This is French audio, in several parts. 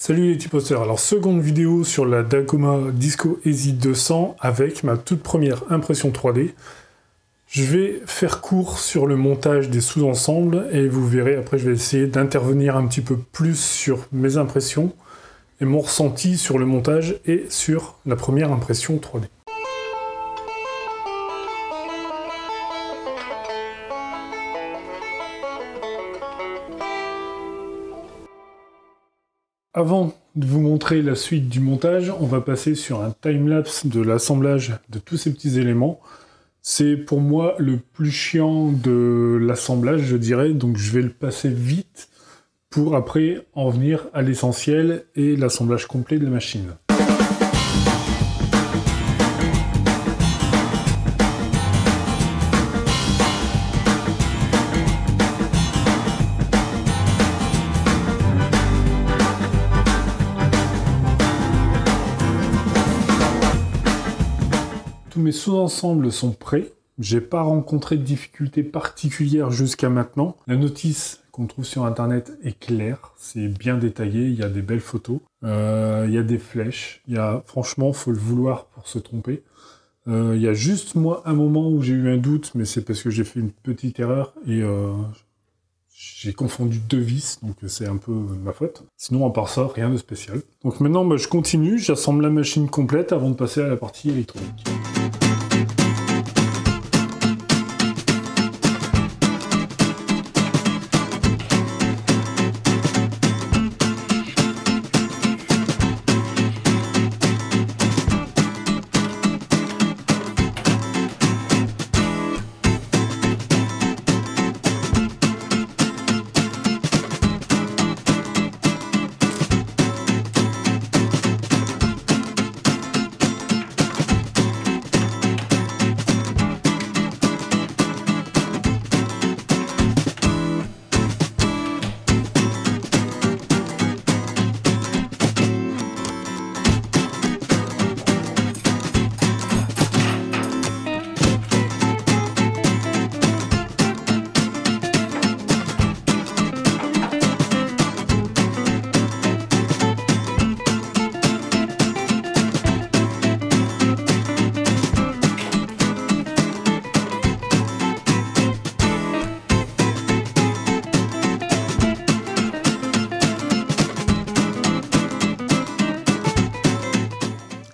Salut les tiposters, alors seconde vidéo sur la Dacoma Disco Easy 200 avec ma toute première impression 3D. Je vais faire court sur le montage des sous-ensembles et vous verrez, après je vais essayer d'intervenir un petit peu plus sur mes impressions et mon ressenti sur le montage et sur la première impression 3D. Avant de vous montrer la suite du montage, on va passer sur un timelapse de l'assemblage de tous ces petits éléments. C'est pour moi le plus chiant de l'assemblage, je dirais, donc je vais le passer vite pour après en venir à l'essentiel et l'assemblage complet de la machine. Tous mes sous-ensembles sont prêts. J'ai pas rencontré de difficultés particulières jusqu'à maintenant. La notice qu'on trouve sur internet est claire, c'est bien détaillé, il y a des belles photos, il y a des flèches, franchement, faut le vouloir pour se tromper. Il y a juste moi un moment où j'ai eu un doute, mais c'est parce que j'ai fait une petite erreur et j'ai confondu deux vis, donc c'est un peu ma faute. Sinon, à part ça, rien de spécial. Donc maintenant, je continue, j'assemble la machine complète avant de passer à la partie électronique.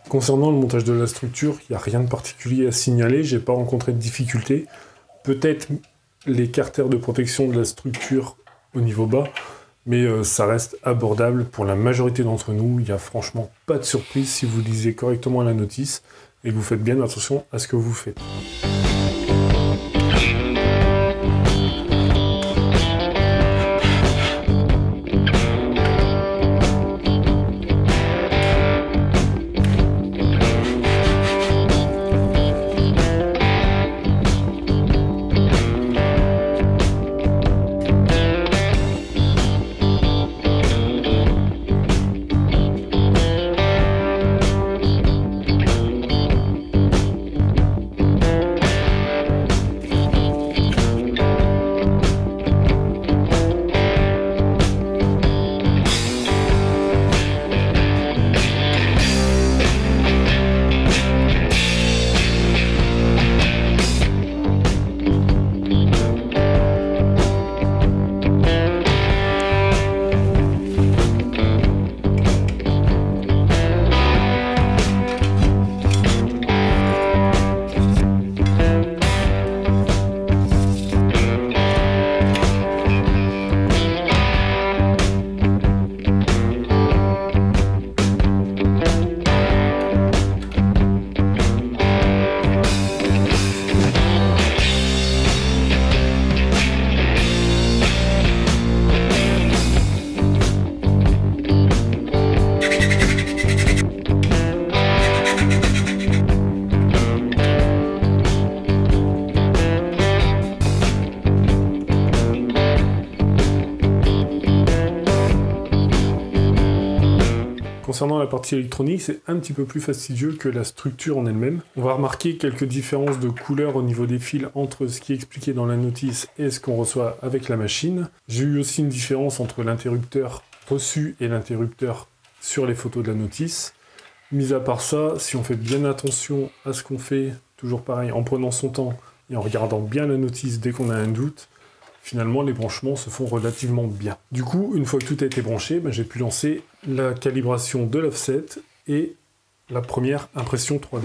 Concernant le montage de la structure, il n'y a rien de particulier à signaler, j'ai pas rencontré de difficultés. Peut-être les carters de protection de la structure au niveau bas, mais ça reste abordable pour la majorité d'entre nous. Il n'y a franchement pas de surprise si vous lisez correctement la notice et que vous faites bien attention à ce que vous faites. Concernant la partie électronique, c'est un petit peu plus fastidieux que la structure en elle-même. On va remarquer quelques différences de couleurs au niveau des fils entre ce qui est expliqué dans la notice et ce qu'on reçoit avec la machine. J'ai eu aussi une différence entre l'interrupteur reçu et l'interrupteur sur les photos de la notice. Mis à part ça, si on fait bien attention à ce qu'on fait, toujours pareil, en prenant son temps et en regardant bien la notice dès qu'on a un doute, finalement les branchements se font relativement bien. Du coup, une fois que tout a été branché, j'ai pu lancer la calibration de l'offset et la première impression 3D.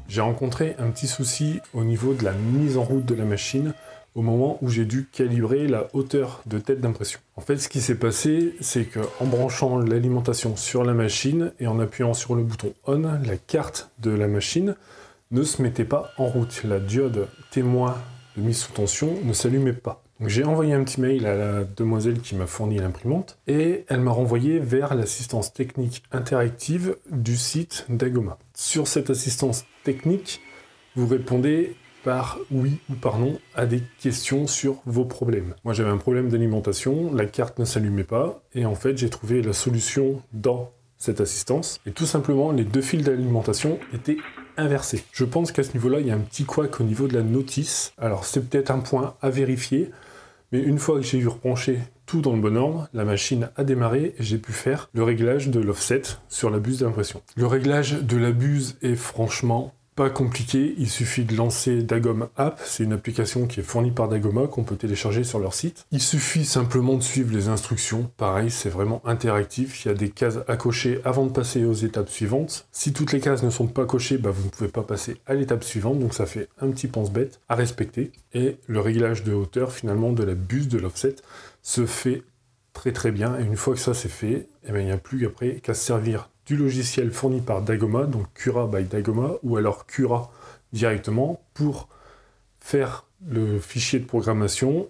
J'ai rencontré un petit souci au niveau de la mise en route de la machine au moment où j'ai dû calibrer la hauteur de tête d'impression. En fait, ce qui s'est passé, c'est qu'en branchant l'alimentation sur la machine et en appuyant sur le bouton ON, la carte de la machine ne se mettait pas en route. La diode témoin de mise sous tension ne s'allumait pas. Donc j'ai envoyé un petit mail à la demoiselle qui m'a fourni l'imprimante et elle m'a renvoyé vers l'assistance technique interactive du site Dagoma. Sur cette assistance technique, vous répondez par oui ou par non à des questions sur vos problèmes. Moi j'avais un problème d'alimentation, la carte ne s'allumait pas et en fait j'ai trouvé la solution dans cette assistance et tout simplement les deux fils d'alimentation étaient inversés. Je pense qu'à ce niveau-là il y a un petit couac au niveau de la notice. Alors c'est peut-être un point à vérifier. Mais une fois que j'ai eu rebranché tout dans le bon ordre, la machine a démarré et j'ai pu faire le réglage de l'offset sur la buse d'impression. Le réglage de la buse est franchement pas compliqué, il suffit de lancer Dagoma App, c'est une application qui est fournie par Dagoma qu'on peut télécharger sur leur site. Il suffit simplement de suivre les instructions, pareil c'est vraiment interactif, il y a des cases à cocher avant de passer aux étapes suivantes. Si toutes les cases ne sont pas cochées, vous ne pouvez pas passer à l'étape suivante, donc ça fait un petit pense-bête à respecter. Et le réglage de hauteur finalement de la buse de l'offset se fait très bien, et une fois que ça c'est fait, il n'y a plus après qu'à se servir du logiciel fourni par Dagoma, donc Cura by Dagoma, ou alors Cura directement, pour faire le fichier de programmation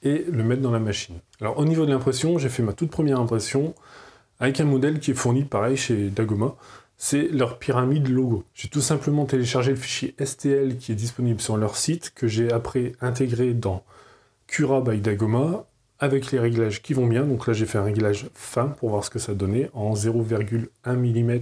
et le mettre dans la machine. Alors au niveau de l'impression, j'ai fait ma toute première impression avec un modèle qui est fourni pareil chez Dagoma, c'est leur pyramide logo. J'ai tout simplement téléchargé le fichier STL qui est disponible sur leur site, que j'ai après intégré dans Cura by Dagoma, avec les réglages qui vont bien. Donc là j'ai fait un réglage fin pour voir ce que ça donnait en 0,1 mm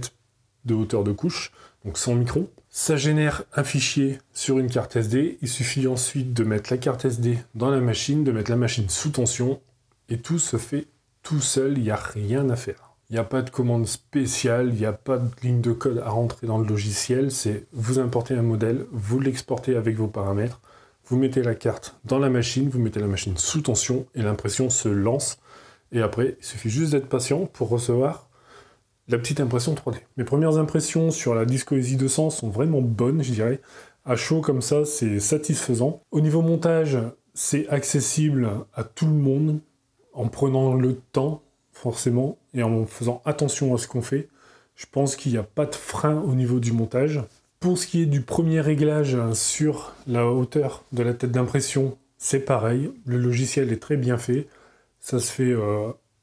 de hauteur de couche, donc 100 microns. Ça génère un fichier sur une carte SD, il suffit ensuite de mettre la carte SD dans la machine, de mettre la machine sous tension, et tout se fait tout seul, il n'y a rien à faire. Il n'y a pas de commande spéciale, il n'y a pas de ligne de code à rentrer dans le logiciel, c'est vous importez un modèle, vous l'exportez avec vos paramètres, vous mettez la carte dans la machine, vous mettez la machine sous tension et l'impression se lance. Et après, il suffit juste d'être patient pour recevoir la petite impression 3D. Mes premières impressions sur la Discoeasy 200 sont vraiment bonnes, je dirais. À chaud comme ça, c'est satisfaisant. Au niveau montage, c'est accessible à tout le monde, en prenant le temps, forcément, et en faisant attention à ce qu'on fait. Je pense qu'il n'y a pas de frein au niveau du montage. Pour ce qui est du premier réglage sur la hauteur de la tête d'impression, c'est pareil, le logiciel est très bien fait, ça se fait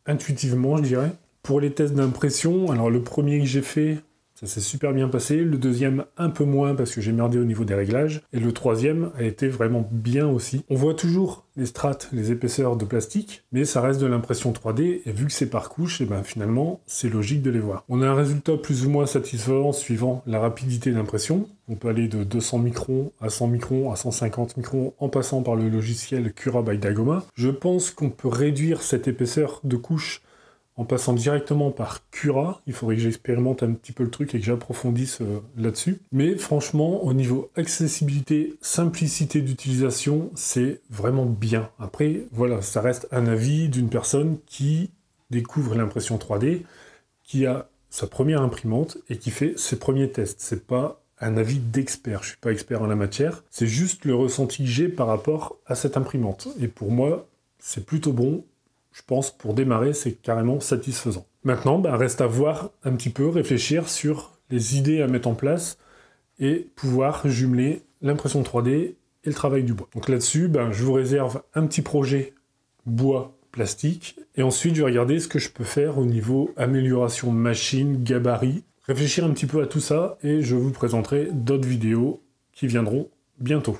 intuitivement je dirais. Pour les tests d'impression, alors le premier que j'ai fait, ça s'est super bien passé, le deuxième un peu moins parce que j'ai merdé au niveau des réglages, et le troisième a été vraiment bien aussi. On voit toujours les strates, les épaisseurs de plastique, mais ça reste de l'impression 3D, et vu que c'est par couche, et finalement c'est logique de les voir. On a un résultat plus ou moins satisfaisant suivant la rapidité d'impression. On peut aller de 200 microns à 100 microns à 150 microns en passant par le logiciel Cura by Dagoma. Je pense qu'on peut réduire cette épaisseur de couche en passant directement par Cura. Il faudrait que j'expérimente un petit peu le truc et que j'approfondisse là-dessus. Mais franchement, au niveau accessibilité, simplicité d'utilisation, c'est vraiment bien. Après, voilà, ça reste un avis d'une personne qui découvre l'impression 3D, qui a sa première imprimante et qui fait ses premiers tests. C'est pas un avis d'expert, je suis pas expert en la matière, c'est juste le ressenti que j'ai par rapport à cette imprimante. Et pour moi, c'est plutôt bon. Je pense pour démarrer, c'est carrément satisfaisant. Maintenant, reste à voir un petit peu, réfléchir sur les idées à mettre en place et pouvoir jumeler l'impression 3D et le travail du bois. Donc là-dessus, je vous réserve un petit projet bois plastique et ensuite je vais regarder ce que je peux faire au niveau amélioration machine, gabarit, réfléchir un petit peu à tout ça et je vous présenterai d'autres vidéos qui viendront bientôt.